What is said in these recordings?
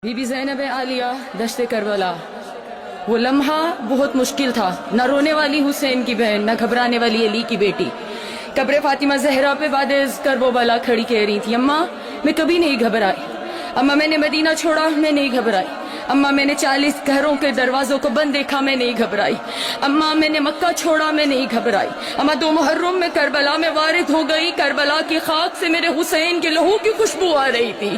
Be be زینب عالیہ دشت کربلا، وہ لمحہ بہت مشکل تھا، نہ رونے والی حسین کی بہن، نہ گھبرانے والی علی کی بیٹی۔ قبر فاطمہ زہرا پہ بعد کرب و بلا کھڑی کہہ رہی تھی، اماں میں کبھی نہیں گھبرائی، اماں میں نے مدینہ چھوڑا میں نہیں گھبرائی، اماں میں نے 40 گھروں کے دروازوں کو بند دیکھا میں نہیں گھبرائی، اماں میں نے مکہ چھوڑا میں نہیں گھبرائی، اماں 2 محرم میں کربلا میں وارد ہو گئی، کربلا کی خاک سے میرے حسین کے لہو کی خوشبو آ رہی تھی،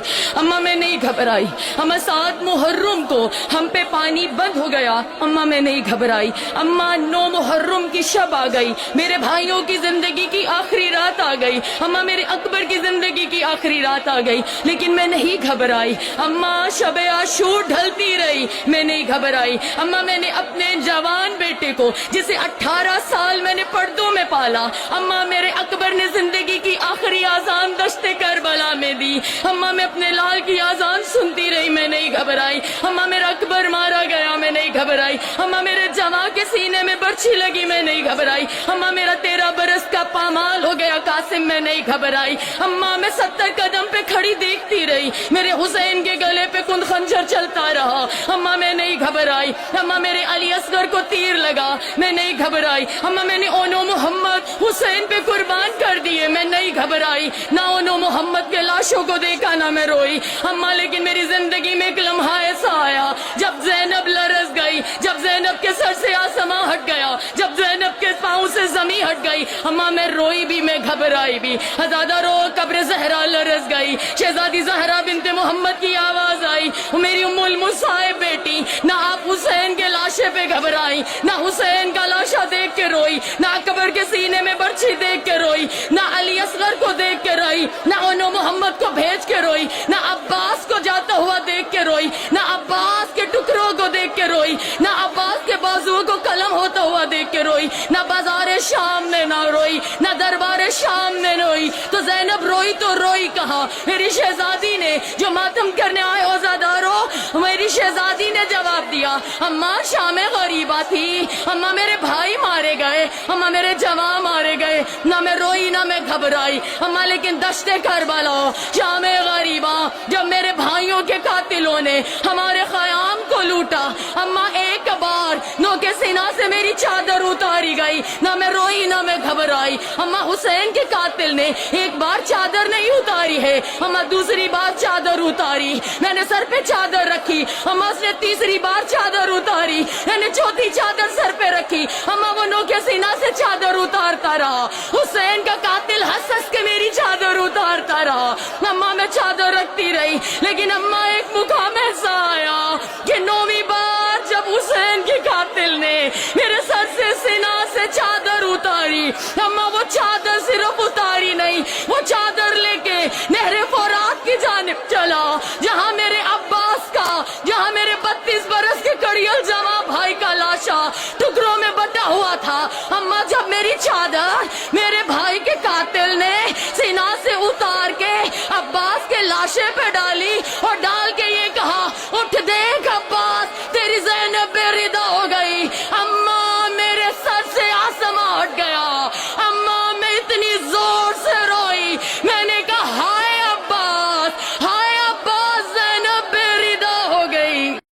اماں میں نہیں گھبرائی، اماں 7 محرم کو ہم پہ پانی بند ہو گیا، اماں میں نہیں گھبرائی، اماں 9 محرم کی شب آ گئی، میرے بھائیوں کی زندگی کی آخری رات آ گئی، اماں میرے اکبر کی زندگی کی آخری رات آ گئی، لیکن میں نہیں گھبرائی، اماں شب عاشور ڈھلتی رہی میں نہیں گھبرائی، اماں میں نے اپنے جوان بیٹے کو جسے 18 سال میں نے پردوں میں پالا، اماں میرے اکبر نے زندگی کی آخری آذان دشت کربلا میں دی، اماں میں اپنے لال کی آذان سنتی رہی میں نہیں گھبرائی، اماں میرا اکبر مارا گیا میں نہیں گھبرائی، اماں میرے جواں کے سینے میں برچھی لگی میں نہیں گھبرائی، اماں میرا 13 برس کا پامال ہو گیا قاسم میں نہیں گھبرائی، اماں میں 70 قدم پہ کھڑی دیکھتی رہی میرے حسین کے گلے پہ کند خنجر چلتا رہا، اماں میں نہیں گھبرائی، اماں میرے علی اصغر کو تیر لگا میں نہیں گھبرائی، اماں میں نے اونو محمد حسین پہ قربان کر دیے میں نہیں گھبرائی، نہ اونو محمد کے لاشوں کو دیکھا نہ میں روئی، اماں لیکن میری زندگی میں ایک لمحہ ایسا آیا جب زینب لرز گئی، جب زینب کے سر سے آسماں ہٹ گیا، جب زینب کے پاؤں سے زمین ہٹ گئی، اماں میں روئی بھی میں گھبرائی بھی، ہزادہ رو قبر زہرا لرز گئی، شہزادی زہرا بنت محمد کی آواز آئی، میری ام المصائب بیٹی، نہ آپ حسین کے لاشے پہ گھبرائی، نہ حسین کا لاشا دیکھ کے روئی، نہ اکبر کے سینے میں برچھی دیکھ کے روئی، نہ علی اصغر کو دیکھ کے روئی، نہ اونو محمد کو بھیج کے روئی، نہ عباس کو جاتا ہوا دیکھ کے روئی، نہ عباس کے ٹکڑوں کو دیکھ کے روئی، نہ عباس کے بازو کو قلم ہوتا ہوا دیکھ کے روئی، نہ بازار شام میں نہ روئی، نہ دربار شام میں روئی، تو زینب روئی تو روئی کہاں؟ میری شہزادی نے جو ماتم کرنے آئے عزادارو، میری شہزادی نے جواب دیا، اماں شام غریبہ تھی، اماں میرے بھائی مارے گئے، اماں میرے جواں مارے گئے، نہ میں روئی نہ میں گھبرائی، اماں لیکن دشت کربلا شام غریبہ جب میرے بھائیوں کے قاتلوں نے ہمارے خیام کو لوٹا، اماں ایک بار نو کے سینہ سے میری چادر اتاری گئی، نہ میں روئی نہ میں گھبرائی، اماں حسین کے قاتل نے ایک بار چادر نہیں اتاری ہے، اماں دوسری بار چادر اتاری، میں نے سر پہ چادر رکھی، اماں اس نے تیسری بار چادر اتاری، میں نے چوتھی چادر سر پہ رکھی، اماں وہ نو کے سینہ سے چادر اتارتا رہا، حسین کا قاتل ہنس ہنس کے میری چادر اتارتا رہا، اماں میں چادر رکھتی رہی، لیکن اماں ایک مقام ایسا آیا کہ 9ویں بار جب حسین کے قاتل نے میرے سر سے سینہ سے چادر اتاری، اماں وہ چادر صرف اتاری نہیں، وہ چادر لے کے نہر فرات کی جانب چلا، جہاں میرے عباس کا، جہاں میرے 32 برس کے کڑیل جواں بھائی کا لاشا ٹکڑوں میں بٹا ہوا تھا، اماں جب میری چادر میرے بھائی کے قاتل نے سینہ سے اتار کے عباس کے لاشے پہ ڈالی اور ڈال کے یہ کہا، اٹھ دے